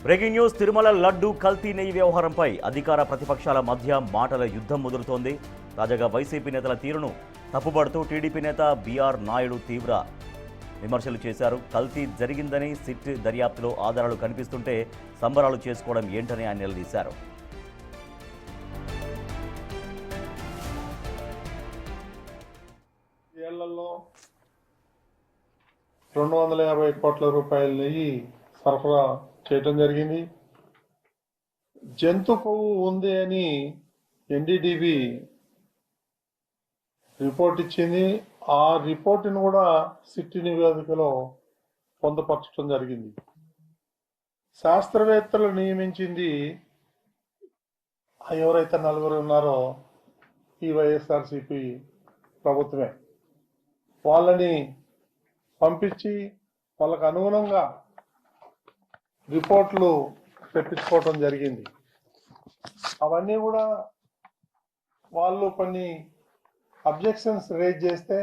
Breaking news. Tirumala laddu కల్తీ నెయ్యి వ్యవహారంపై అధికార ప్రతిపక్షాల మధ్య మాటల యుద్ధం ముదురుతోంది. తాజాగా వైసీపీ నేతల తీరును తప్పుపడుతూ టీడీపీ నేత బీఆర్ నాయుడు తీవ్ర విమర్శలు చేశారు. కల్తీ జరిగిందని సిట్ దర్యాప్తులో ఆధారాలు కనిపిస్తుంటే సంబరాలు చేసుకోవడం ఏంటని ఆయన నిలదీశారు. ఏళ్లలో 250 కోట్ల రూపాయల నెయ్యి సరఫరా చేయటం జరిగింది. జంతు కొవ్వు ఉంది అని ఎన్డీడీబీ రిపోర్ట్ ఇచ్చింది. ఆ రిపోర్టును కూడా సిట్ నివేదికలో పొందుపరచడం జరిగింది. శాస్త్రవేత్తలు నియమించింది ఎవరైతే నలుగురు ఉన్నారో ఈ వైఎస్ఆర్సీపీ ప్రభుత్వమే. వాళ్ళని పంపించి వాళ్ళకు అనుగుణంగా రిపోర్ట్లు తెప్పించుకోవటం జరిగింది. అవన్నీ కూడా వాళ్ళు కొన్ని అబ్జెక్షన్స్ రేజ్ చేస్తే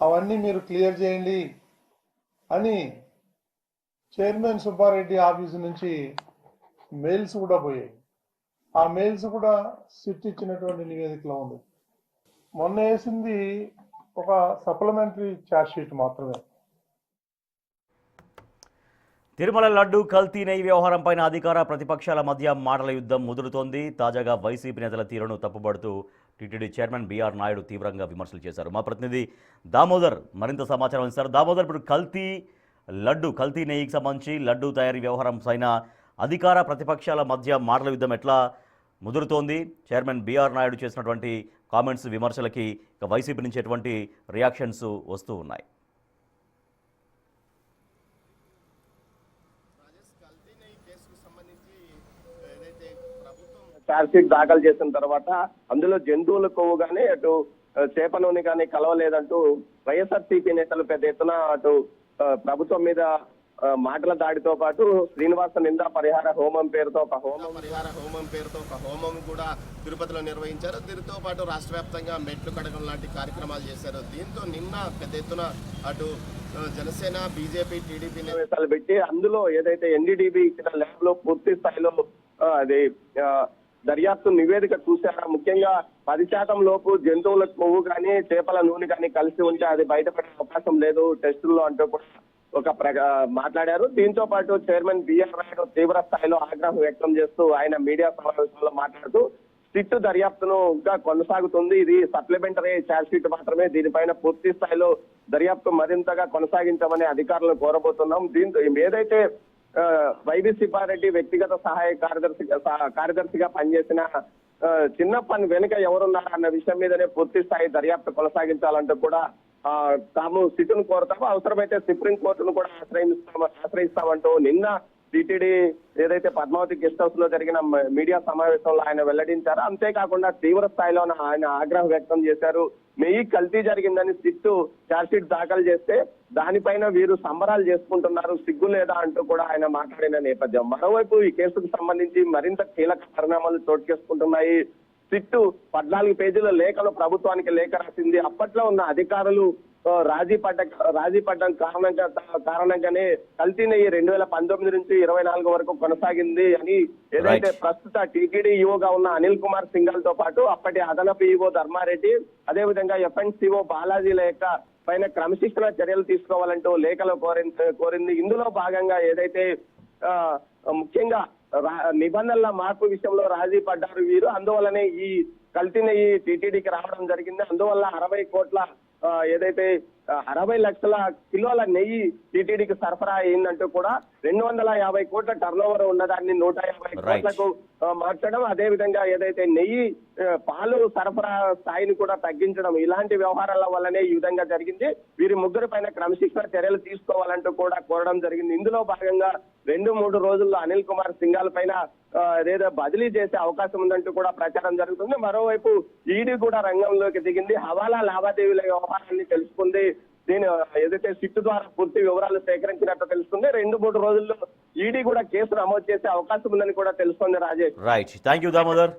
అవన్నీ మీరు క్లియర్ చేయండి అని చైర్మన్ సుబ్బారెడ్డి ఆఫీసు నుంచి మెయిల్స్ కూడా పోయాయి. ఆ మెయిల్స్ కూడా సిట్ ఇచ్చినటువంటి నివేదికలో ఉంది. మొన్న వేసింది ఒక సప్లిమెంటరీ ఛార్జ్ షీట్ మాత్రమే. తిరుమల లడ్డు కల్తీ నెయ్యి వ్యవహారంపై అధికార ప్రతిపక్షాల మధ్య మాటల యుద్ధం ముదురుతోంది. తాజాగా వైసీపీ నేతల తీరును తప్పుపడుతూ టీటీడీ చైర్మన్ బీఆర్ నాయుడు తీవ్రంగా విమర్శలు చేశారు. మా ప్రతినిధి దామోదర్ మరింత సమాచారం ఇస్తారు. దామోదర్, ఇప్పుడు కల్తీ నెయ్యికి సంబంధించి లడ్డు తయారీ వ్యవహారం పైన అధికార ప్రతిపక్షాల మధ్య మాటల యుద్ధం ఎట్లా ముదురుతోంది? చైర్మన్ బీఆర్ నాయుడు చేసినటువంటి కామెంట్స్, విమర్శలకి వైసీపీ నుంచి ఎటువంటి రియాక్షన్స్ వస్తూ ఉన్నాయి? ఛార్జ్ షీట్ దాఖలు చేసిన తర్వాత అందులో జంతువుల కొవ్వు కానీ అటు చేప నూనె కానీ కలవలేదంటూ వైఎస్ఆర్సీపీ నేతలు పెద్ద ఎత్తున అటు ప్రభుత్వం మీద మాటల దాడితో పాటు శ్రీనివాస నింద పరిహార హోమం పేరుతో ఒక హోమం కూడా తిరుపతిలో నిర్వహించారు. దీనితో పాటు రాష్ట్ర వ్యాప్తంగా మెట్లు కడగం లాంటి కార్యక్రమాలు చేశారు. దీంతో నిన్న పెద్ద ఎత్తున అటు జనసేన, బీజేపీ, టీడీపీ నేతలు పెట్టి అందులో ఏదైతే ఎన్డీడీబీ ఇచ్చిన ల్యాబ్ లో పూర్తి స్థాయిలో అది దర్యాప్తు నివేదిక చూశారా, ముఖ్యంగా 10% లోపు జంతువుల కొవ్వు కానీ చేపల నూనె కానీ కలిసి ఉంటే అది బయటపడే అవకాశం లేదు టెస్టుల్లో అంటూ కూడా మాట్లాడారు. దీంతో పాటు చైర్మన్ బీఆర్ నాయుడు తీవ్ర స్థాయిలో ఆగ్రహం వ్యక్తం చేస్తూ ఆయన మీడియా సమావేశంలో మాట్లాడుతూ సిట్ దర్యాప్తును ఇంకా కొనసాగుతుంది, ఇది సప్లిమెంటరీ ఛార్జ్ షీట్ మాత్రమే, దీనిపైన పూర్తి స్థాయిలో దర్యాప్తు మరింతగా కొనసాగించమని అధికారులను కోరబోతున్నాం. దీంతో ఏదైతే వైవి సుబ్బారెడ్డి వ్యక్తిగత సహాయ కార్యదర్శిగా పనిచేసిన చిన్నప్పని వెనుక ఎవరున్నారా అన్న విషయం మీదనే పూర్తి స్థాయి దర్యాప్తు కొనసాగించాలంటూ కూడా తాము సిట్ను కోరుతాము, అవసరమైతే సుప్రీం కోర్టును కూడా ఆశ్రయిస్తామంటూ నిన్న టీటీడీ ఏదైతే పద్మావతి గెస్ట్ హౌస్ లో జరిగిన మీడియా సమావేశంలో ఆయన వెల్లడించారు. అంతేకాకుండా తీవ్ర స్థాయిలో ఆయన ఆగ్రహం వ్యక్తం చేశారు. నెయ్యి కల్తీ జరిగిందని సిట్టు ఛార్జ్ షీట్ దాఖలు చేస్తే దానిపైన వీరు సంబరాలు చేసుకుంటున్నారు, సిగ్గు లేదా అంటూ కూడా ఆయన మాట్లాడిన నేపథ్యం. మరోవైపు ఈ కేసుకు సంబంధించి మరింత కీలక పరిణామాలు చోటు చేసుకుంటున్నాయి. సిట్టు 14 పేజీల లేఖలో ప్రభుత్వానికి లేఖ రాసింది. అప్పట్లో ఉన్న అధికారులు రాజీ పడ్డం కారణంగానే కల్తీ నెయ్యి 2019 నుంచి 24 వరకు కొనసాగింది అని ఏదైతే ప్రస్తుత టీటీడీ ఈఓగా ఉన్న అనిల్ కుమార్ సింఘాల్ తో పాటు అప్పటి అదనపు ఈఓ ధర్మారెడ్డి, అదేవిధంగా ఎఫ్ఎన్సీఓ బాలాజీ లేఖ పైన క్రమశిక్షణ చర్యలు తీసుకోవాలంటూ లేఖలో కోరింది. ఇందులో భాగంగా ఏదైతే ముఖ్యంగా నిబంధనల మార్పు విషయంలో రాజీ పడ్డారు వీరు, అందువల్లనే ఈ కల్తీ నెయ్యి టీటీడీకి రావడం జరిగింది. అందువల్ల 60 కోట్ల ఏదైతే 60 లక్షల కిలోల నెయ్యి టీటీడీకి సరఫరా అయిందంటూ కూడా 250 కోట్ల టర్న్ ఓవర్ ఉన్నదాన్ని 150 కోట్లకు మార్చడం, అదే విధంగా ఏదైతే నెయ్యి పాలు సరఫరా స్థాయిని కూడా తగ్గించడం, ఇలాంటి వ్యవహారాల వల్లనే ఈ విధంగా జరిగింది. వీరి ముగ్గురు పైన క్రమశిక్షణ చర్యలు తీసుకోవాలంటూ కూడా కోరడం జరిగింది. ఇందులో భాగంగా 2-3 రోజుల్లో అనిల్ కుమార్ సింఘాల్ పైన ఏదో బదిలీ చేసే అవకాశం ఉందంటూ కూడా ప్రచారం జరుగుతుంది. మరోవైపు ఈడీ కూడా రంగంలోకి దిగింది, హవాలా లావాదేవీల వ్యవహారాన్ని తెలుసుకుంది. దీని ఏదైతే సిట్ ద్వారా పూర్తి వివరాలు సేకరించినట్టు తెలుస్తుంది. 2-3 రోజుల్లో ఈడీ కూడా కేసు నమోదు చేసే అవకాశం ఉందని కూడా తెలుస్తుంది. Rajesh, right, thank you Damodar.